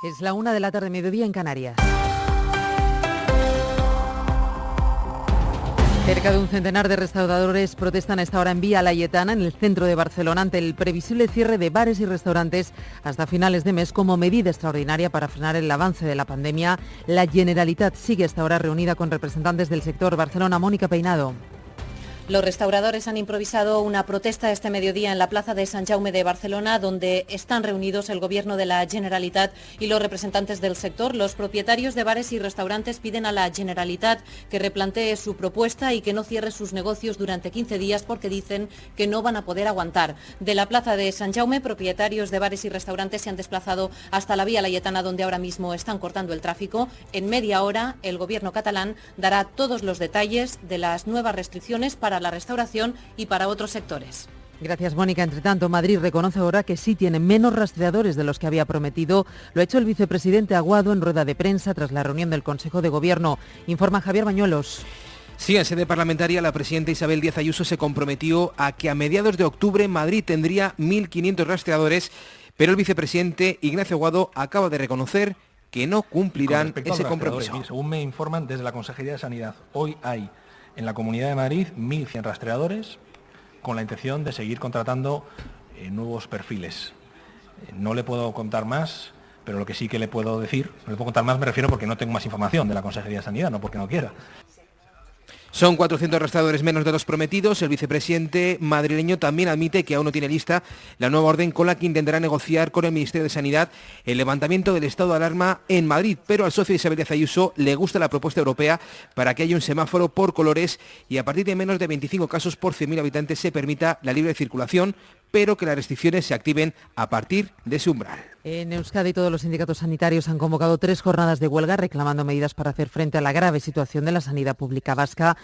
Es la 1:00 PM, mediodía en Canarias. Cerca de un centenar de restauradores protestan a esta hora en Vía Laietana, en el centro de Barcelona, ante el previsible cierre de bares y restaurantes hasta finales de mes como medida extraordinaria para frenar el avance de la pandemia. La Generalitat sigue hasta ahora reunida con representantes del sector. Barcelona, Mónica Peinado. Los restauradores han improvisado una protesta este mediodía en la plaza de Sant Jaume de Barcelona, donde están reunidos el Gobierno de la Generalitat y los representantes del sector. Los propietarios de bares y restaurantes piden a la Generalitat que replantee su propuesta y que no cierre sus negocios durante 15 días porque dicen que no van a poder aguantar. De la plaza de Sant Jaume, propietarios de bares y restaurantes se han desplazado hasta la Vía Laietana, donde ahora mismo están cortando el tráfico. En media hora, el Gobierno catalán dará todos los detalles de las nuevas restricciones para la restauración y para otros sectores. Gracias, Mónica. Entre tanto, Madrid reconoce ahora que sí tiene menos rastreadores de los que había prometido. Lo ha hecho el vicepresidente Aguado en rueda de prensa tras la reunión del Consejo de Gobierno. Informa Javier Bañuelos. Sí, en sede parlamentaria la presidenta Isabel Díaz Ayuso se comprometió a que a mediados de octubre Madrid tendría 1.500 rastreadores, pero el vicepresidente Ignacio Aguado acaba de reconocer que no cumplirán ese compromiso. Según me informan desde la Consejería de Sanidad, hoy hay en la Comunidad de Madrid 1.100 rastreadores con la intención de seguir contratando nuevos perfiles. No le puedo contar más, pero lo que sí que le puedo decir, no le puedo contar más, me refiero porque no tengo más información de la Consejería de Sanidad, no porque no quiera. Son 400 rastreadores menos de los prometidos. El vicepresidente madrileño también admite que aún no tiene lista la nueva orden con la que intentará negociar con el Ministerio de Sanidad el levantamiento del estado de alarma en Madrid. Pero al socio Isabel Díaz Ayuso le gusta la propuesta europea para que haya un semáforo por colores y a partir de menos de 25 casos por 100.000 habitantes se permita la libre circulación, pero que las restricciones se activen a partir de ese umbral. En Euskadi todos los sindicatos sanitarios han convocado 3 jornadas de huelga reclamando medidas para hacer frente a la grave situación de la sanidad pública vasca.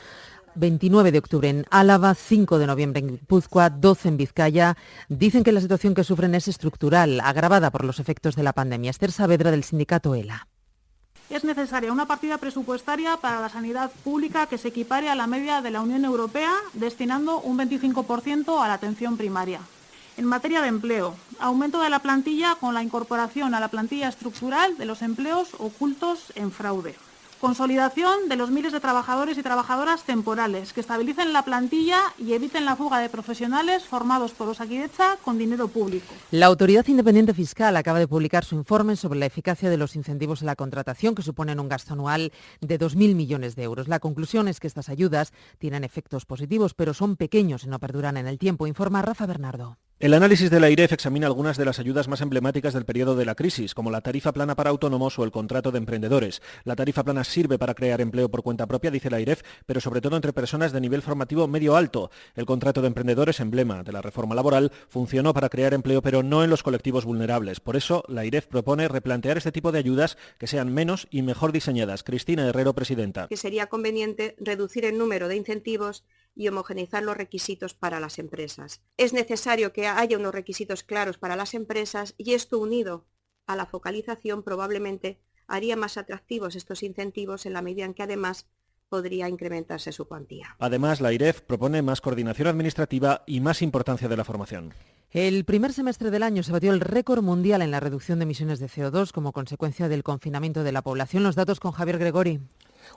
29 de octubre en Álava, 5 de noviembre en Guipúzcoa, 12 en Vizcaya. Dicen que la situación que sufren es estructural, agravada por los efectos de la pandemia. Esther Saavedra, del sindicato ELA. Es necesaria una partida presupuestaria para la sanidad pública que se equipare a la media de la Unión Europea, destinando un 25% a la atención primaria. En materia de empleo, aumento de la plantilla con la incorporación a la plantilla estructural de los empleos ocultos en fraude. Consolidación de los miles de trabajadores y trabajadoras temporales que estabilicen la plantilla y eviten la fuga de profesionales formados por Osakidetza con dinero público. La Autoridad Independiente Fiscal acaba de publicar su informe sobre la eficacia de los incentivos en la contratación, que suponen un gasto anual de 2.000 millones de euros. La conclusión es que estas ayudas tienen efectos positivos, pero son pequeños y no perduran en el tiempo, informa Rafa Bernardo. El análisis de la AIREF examina algunas de las ayudas más emblemáticas del periodo de la crisis, como la tarifa plana para autónomos o el contrato de emprendedores. La tarifa plana sirve para crear empleo por cuenta propia, dice la AIREF, pero sobre todo entre personas de nivel formativo medio-alto. El contrato de emprendedores, emblema de la reforma laboral, funcionó para crear empleo, pero no en los colectivos vulnerables. Por eso, la AIREF propone replantear este tipo de ayudas que sean menos y mejor diseñadas. Cristina Herrero, presidenta. Que sería conveniente reducir el número de incentivos y homogeneizar los requisitos para las empresas. Es necesario que haya unos requisitos claros para las empresas y esto unido a la focalización probablemente haría más atractivos estos incentivos en la medida en que además podría incrementarse su cuantía. Además, la AIREF propone más coordinación administrativa y más importancia de la formación. El primer semestre del año se batió el récord mundial en la reducción de emisiones de CO2 como consecuencia del confinamiento de la población. Los datos con Javier Gregori.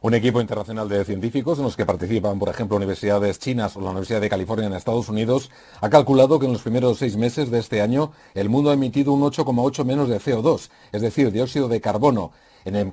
Un equipo internacional de científicos, en los que participan, por ejemplo, universidades chinas o la Universidad de California en Estados Unidos, ha calculado que en los primeros 6 meses de este año el mundo ha emitido un 8,8 menos de CO2, es decir, dióxido de carbono,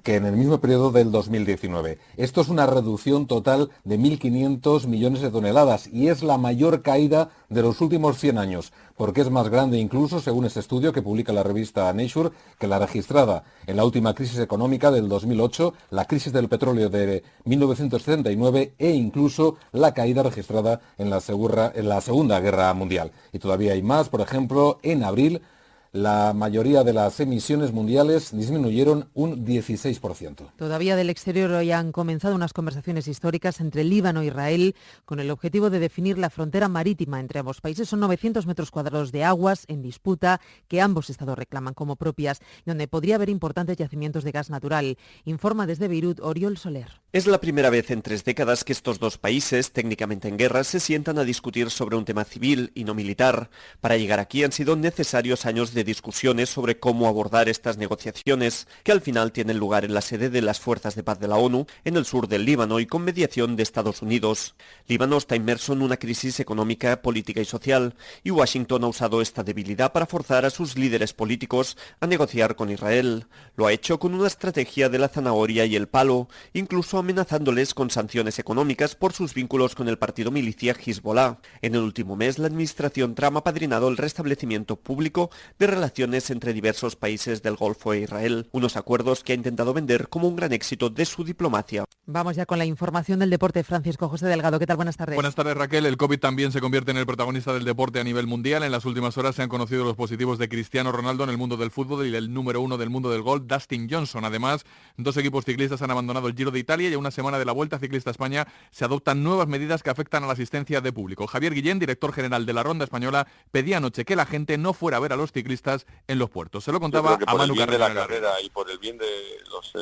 que en el mismo periodo del 2019. Esto es una reducción total de 1.500 millones de toneladas y es la mayor caída de los últimos 100 años, porque es más grande incluso, según este estudio que publica la revista Nature, que la registrada en la última crisis económica del 2008, la crisis del petróleo de 1979 e incluso la caída registrada en la Segunda Guerra Mundial. Y todavía hay más, por ejemplo, en abril, la mayoría de las emisiones mundiales disminuyeron un 16%. Todavía del exterior hoy han comenzado unas conversaciones históricas entre Líbano e Israel con el objetivo de definir la frontera marítima entre ambos países. Son 900 metros cuadrados de aguas en disputa que ambos estados reclaman como propias, donde podría haber importantes yacimientos de gas natural. Informa desde Beirut Oriol Soler. Es la primera vez en 3 décadas que estos dos países, técnicamente en guerra, se sientan a discutir sobre un tema civil y no militar. Para llegar aquí han sido necesarios años de de discusiones sobre cómo abordar estas negociaciones, que al final tienen lugar en la sede de las Fuerzas de Paz de la ONU, en el sur del Líbano y con mediación de Estados Unidos. Líbano está inmerso en una crisis económica, política y social, y Washington ha usado esta debilidad para forzar a sus líderes políticos a negociar con Israel. Lo ha hecho con una estrategia de la zanahoria y el palo, incluso amenazándoles con sanciones económicas por sus vínculos con el partido milicia Hezbollah. En el último mes, la administración Trump ha padrinado el restablecimiento público de relaciones entre diversos países del Golfo e Israel, unos acuerdos que ha intentado vender como un gran éxito de su diplomacia. Vamos ya con la información del deporte. Francisco José Delgado, ¿qué tal? Buenas tardes. Buenas tardes, Raquel. El COVID también se convierte en el protagonista del deporte a nivel mundial. En las últimas horas se han conocido los positivos de Cristiano Ronaldo en el mundo del fútbol y el número 1 del mundo del golf, Dustin Johnson. Además, 2 equipos ciclistas han abandonado el Giro de Italia y a una semana de la Vuelta Ciclista a España se adoptan nuevas medidas que afectan a la asistencia de público. Javier Guillén, director general de la Ronda Española, pedía anoche que la gente no fuera a ver a los ciclistas en los puertos. Se lo contaba a Manu Carrera. Por el bien de la carrera y por el bien de los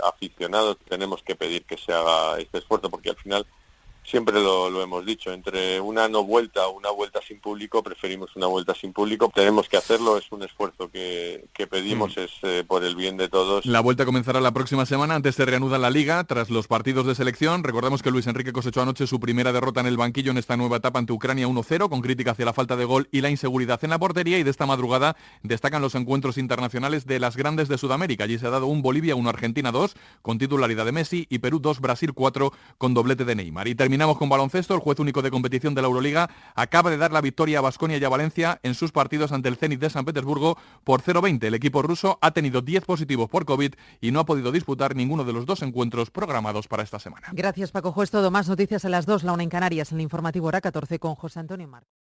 aficionados tenemos que pedir que se haga este esfuerzo, porque al final siempre lo hemos dicho, entre una no vuelta o una vuelta sin público, preferimos una vuelta sin público. Tenemos que hacerlo, es un esfuerzo que pedimos, es por el bien de todos. La vuelta comenzará la próxima semana, antes se reanuda la Liga, tras los partidos de selección. Recordemos que Luis Enrique cosechó anoche su primera derrota en el banquillo en esta nueva etapa ante Ucrania 1-0, con crítica hacia la falta de gol y la inseguridad en la portería, y de esta madrugada destacan los encuentros internacionales de las grandes de Sudamérica. Allí se ha dado un Bolivia 1, Argentina 2, con titularidad de Messi, y Perú 2, Brasil 4, con doblete de Neymar. Y terminamos con baloncesto. El juez único de competición de la Euroliga acaba de dar la victoria a Baskonia y a Valencia en sus partidos ante el Zenit de San Petersburgo por 0-20. El equipo ruso ha tenido 10 positivos por COVID y no ha podido disputar ninguno de los 2 encuentros programados para esta semana. Gracias, Paco Juez. Todo, más noticias a las 2, la 1 en Canarias, en el informativo hora 14 con José Antonio Marcos.